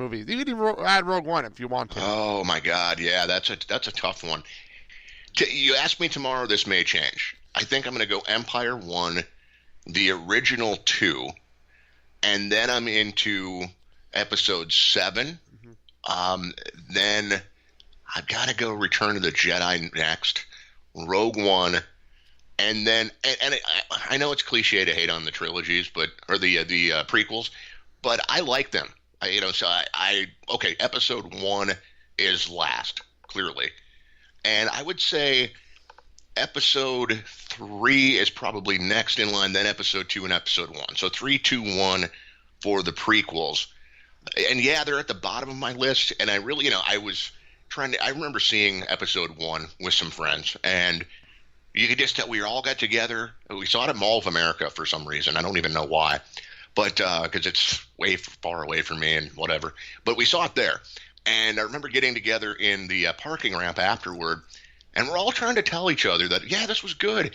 movies. You can even add Rogue One if you want to. Oh my God, yeah, that's a tough one. You ask me tomorrow, this may change. I think I'm going to go Empire 1, the original 2, and then I'm into Episode 7. Then I've got to go Return of the Jedi next, Rogue One, and then I know it's cliche to hate on the trilogies, or the prequels, but I like them. Okay, Episode 1 is last, clearly, and I would say Episode 3 is probably next in line, then Episode 2 and Episode 1. So 3, 2, 1 for the prequels. And yeah, they're at the bottom of my list. And I really, I remember seeing Episode 1 with some friends. And you could just tell we all got together. We saw it at Mall of America for some reason. I don't even know why. But because it's way far away from me and whatever. But we saw it there. And I remember getting together in the parking ramp afterward. And we're all trying to tell each other that, yeah, this was good.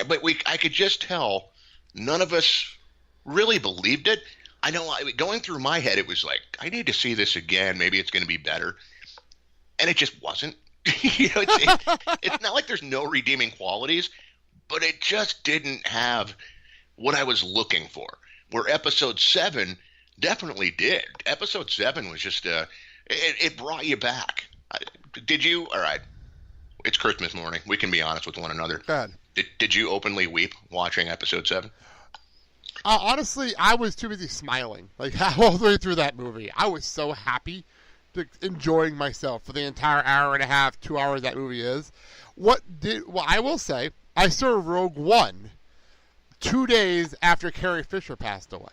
But I could just tell none of us really believed it. I know going through my head, it was like, I need to see this again. Maybe it's going to be better. And it just wasn't. It's not like there's no redeeming qualities, but it just didn't have what I was looking for. Where Episode 7 definitely did. Episode 7 was just, it brought you back. Did you? All right. It's Christmas morning. We can be honest with one another. Good. Did you openly weep watching Episode 7? Honestly, I was too busy smiling. Like, all the way through that movie. I was so happy, enjoying myself for the entire hour and a half, 2 hours that movie is. Well, I will say, I saw Rogue One 2 days after Carrie Fisher passed away.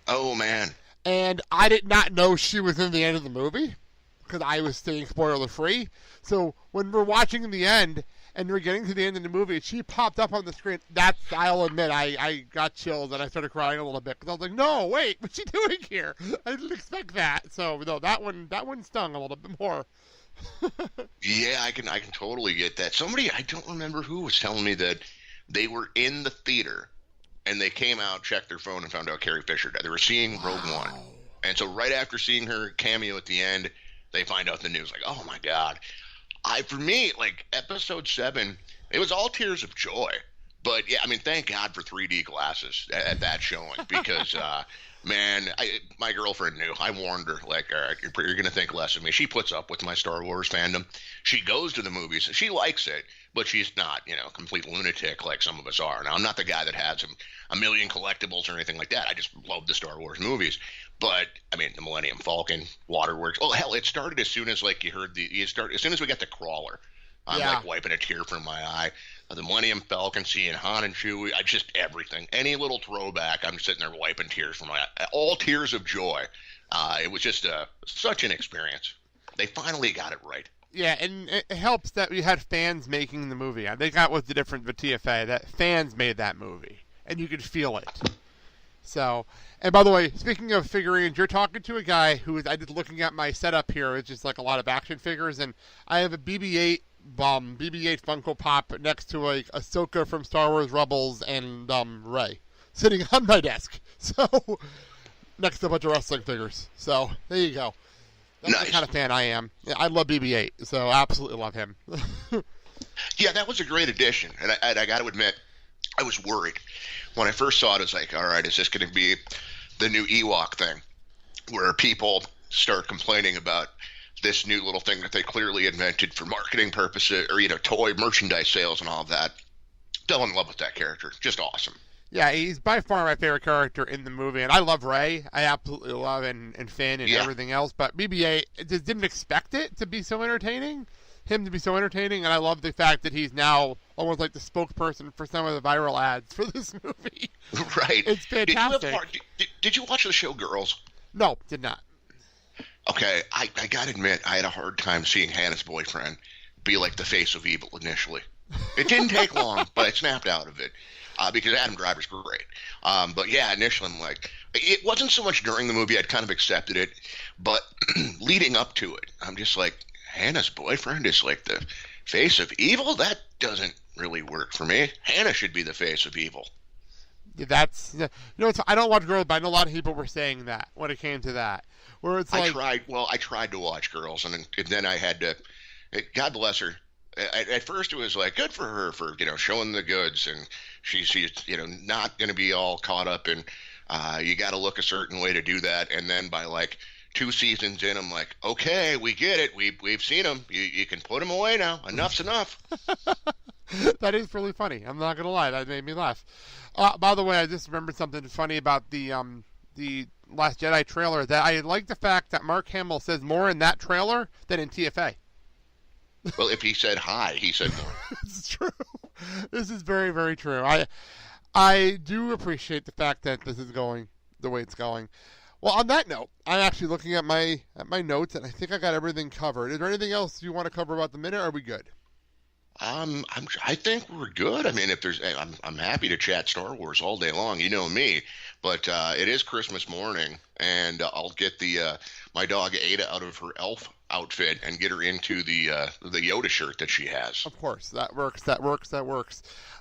Oh, man. And I did not know she was in the end of the movie, because I was staying spoiler-free. So when we're watching the end, and we're getting to the end of the movie, she popped up on the screen. I'll admit, I got chills, and I started crying a little bit, because I was like, no, wait, what's she doing here? I didn't expect that. So, no, that one stung a little bit more. Yeah, I can totally get that. Somebody, I don't remember who, was telling me that they were in the theater, and they came out, checked their phone, and found out Carrie Fisher died. They were seeing Rogue One. And so right after seeing her cameo at the end, they find out the news, like, oh my God. For me, like, Episode 7, it was all tears of joy. But yeah, I mean, thank God for 3D glasses at that showing, because, man, my girlfriend knew. I warned her, like, all right, you're going to think less of me. She puts up with my Star Wars fandom. She goes to the movies, and she likes it, but she's not, complete lunatic like some of us are. Now, I'm not the guy that has a million collectibles or anything like that. I just love the Star Wars movies. But I mean, the Millennium Falcon, Waterworks. Oh hell, it started as soon as like as soon as we got the crawler. I'm like wiping a tear from my eye. The Millennium Falcon, seeing Han and Chewie, just everything. Any little throwback, I'm sitting there wiping tears from my eye. All tears of joy. It was just such an experience. They finally got it right. Yeah, and it helps that we had fans making the movie. I think that was the difference with TFA, that fans made that movie, and you could feel it. So, and by the way, speaking of figurines, you're talking to a guy who is, I just looking at my setup here, it's just like a lot of action figures, and I have a BB-8 Funko Pop next to like Ahsoka from Star Wars Rebels and Rey sitting on my desk. So, next to a bunch of wrestling figures. So, there you go. That's nice. The kind of fan I am. I love BB-8, so I absolutely love him. Yeah, that was a great addition, and I got to admit, I was worried. When I first saw it, I was like, all right, is this going to be the new Ewok thing where people start complaining about this new little thing that they clearly invented for marketing purposes or, toy merchandise sales and all of that? Fell in love with that character. Just awesome. Yeah, he's by far my favorite character in the movie, and I love Rey. I absolutely love and Finn and everything else, but BB-8, just didn't expect it to be so entertaining. Him to be so entertaining, and I love the fact that he's now almost like the spokesperson for some of the viral ads for this movie. Right. It's fantastic. Did you watch the show Girls? No, did not. Okay, I gotta admit, I had a hard time seeing Hannah's boyfriend be like the face of evil initially. It didn't take long, but I snapped out of it because Adam Driver's great. But yeah, initially I'm like, it wasn't so much during the movie, I'd kind of accepted it, but leading up to it, I'm just like, Hannah's boyfriend is like the face of evil? That doesn't really work for me. Hannah should be the face of evil. That's I don't watch Girls, but I know a lot of people were saying that when it came to that. Where it's like I tried to watch Girls, and then I had to. God bless her. At first, it was like good for her for showing the goods, and she's not going to be all caught up in you got to look a certain way to do that. And then by like 2 seasons in, I'm like, okay, we get it. We've seen them. You can put them away now. Enough's enough. That is really funny. I'm not gonna lie. That made me laugh. By the way, I just remembered something funny about the Last Jedi trailer. That I like the fact that Mark Hamill says more in that trailer than in TFA. Well, if he said hi, he said more. It's true. This is very, very true. I do appreciate the fact that this is going the way it's going. Well, on that note, I'm actually looking at my notes, and I think I got everything covered. Is there anything else you want to cover about the minute, or are we good? I think we're good. I mean, if there's, I'm happy to chat Star Wars all day long. You know me, but it is Christmas morning, and I'll get my dog Ada out of her elf outfit and get her into the Yoda shirt that she has. Of course, that works.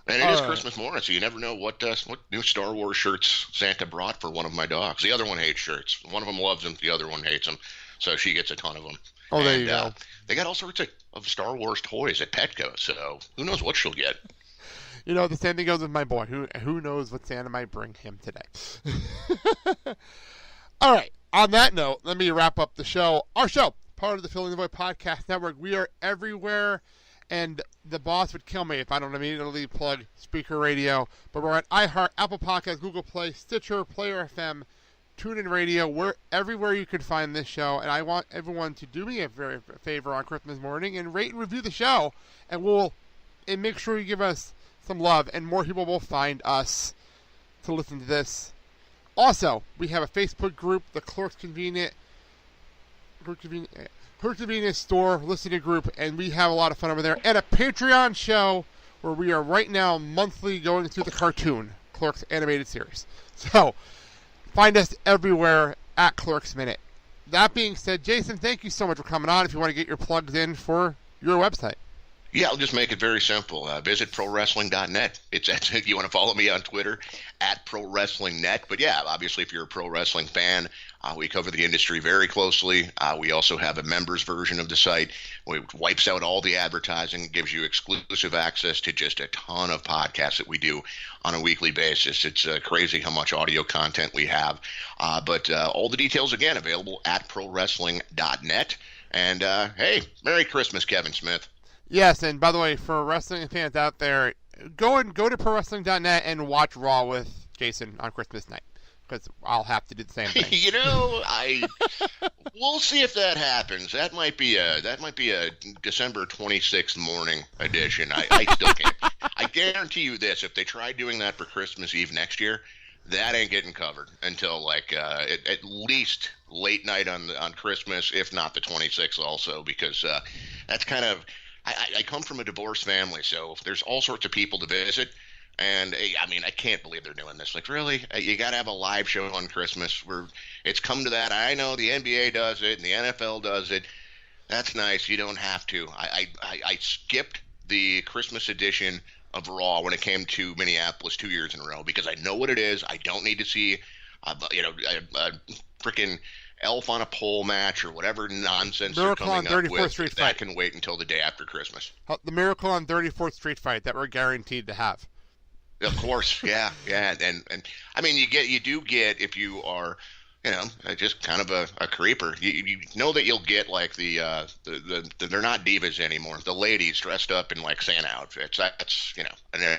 And it is Christmas morning, so you never know what new Star Wars shirts Santa brought for one of my dogs. The other one hates shirts. One of them loves them. The other one hates them. So she gets a ton of them. Oh, there you go. They got all sorts of Star Wars toys at Petco, so who knows what she'll get. The same thing goes with my boy. Who knows what Santa might bring him today. All right. On that note, let me wrap up the show. Our show, part of the Filling the Void Podcast Network. We are everywhere, and the boss would kill me if I don't immediately plug Speaker Radio. But we're at iHeart, Apple Podcasts, Google Play, Stitcher, Player FM, TuneIn Radio. We're everywhere you can find this show, and I want everyone to do me a favor on Christmas morning and rate and review the show, and make sure you give us some love, and more people will find us to listen to this. Also, we have a Facebook group, the Clerks Convenience Store listening group, and we have a lot of fun over there, and a Patreon show where we are right now monthly going through the cartoon Clerks animated series. So find us everywhere at Clerks Minute. That being said, Jason, thank you so much for coming on. If you want to get your plugs in for your website. Yeah, I'll just make it very simple. Visit ProWrestling.net. If you want to follow me on Twitter, at ProWrestlingNet. But yeah, obviously, if you're a pro wrestling fan, we cover the industry very closely. We also have a members version of the site. It wipes out all the advertising, gives you exclusive access to just a ton of podcasts that we do on a weekly basis. It's crazy how much audio content we have. But all the details, again, available at ProWrestling.net. And hey, Merry Christmas, Kevin Smith. Yes, and by the way, for wrestling fans out there, go to ProWrestling.net and watch Raw with Jason on Christmas night, because I'll have to do the same thing. We'll see if that happens. That might be a December 26th morning edition. I still can't. I guarantee you this: if they try doing that for Christmas Eve next year, that ain't getting covered until at least late night on Christmas, if not the 26th also, because that's kind of. I come from a divorced family, so there's all sorts of people to visit, and I mean, I can't believe they're doing this. Like, really? You got to have a live show on Christmas? It's come to that. I know the NBA does it, and the NFL does it. That's nice. You don't have to. I skipped the Christmas edition of Raw when it came to Minneapolis 2 years in a row because I know what it is. I don't need to see, a freaking elf on a pole match or whatever nonsense Miracle they're coming on 34th up with. Street That fight can wait until the day after Christmas. The Miracle on 34th Street fight that we're guaranteed to have. Of course, yeah, and I mean, you do get if you are, just kind of a creeper. You know that you'll get like the they're not divas anymore. The ladies dressed up in like Santa outfits. That's an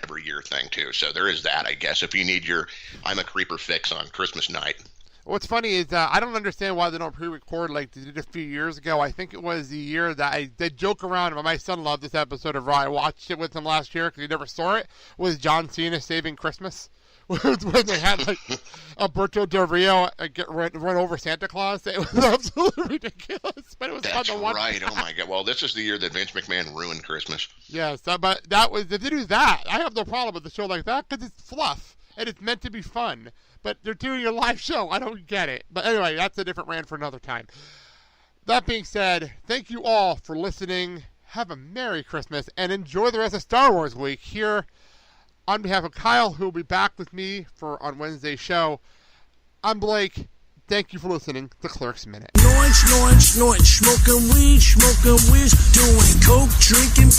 every year thing too. So there is that, I guess. If you need your I'm a creeper fix on Christmas night. What's funny is I don't understand why they don't pre-record like they did a few years ago. I think it was the year that they joke around. My son loved this episode of Raw. I watched it with him last year because he never saw it. Was John Cena saving Christmas? When they had like Alberto Del Rio run over Santa Claus. It was absolutely ridiculous, but it was fun to watch. That's right. Oh my God. Well, this is the year that Vince McMahon ruined Christmas. Yes, but if they do that, I have no problem with the show like that because it's fluff and it's meant to be fun. But they're doing a live show. I don't get it. But anyway, that's a different rant for another time. That being said, thank you all for listening. Have a Merry Christmas and enjoy the rest of Star Wars week here On behalf of Kyle, who will be back with me on Wednesday's show, I'm Blake. Thank you for listening to Clerks Minute. Snorting weed, doing coke, drinking.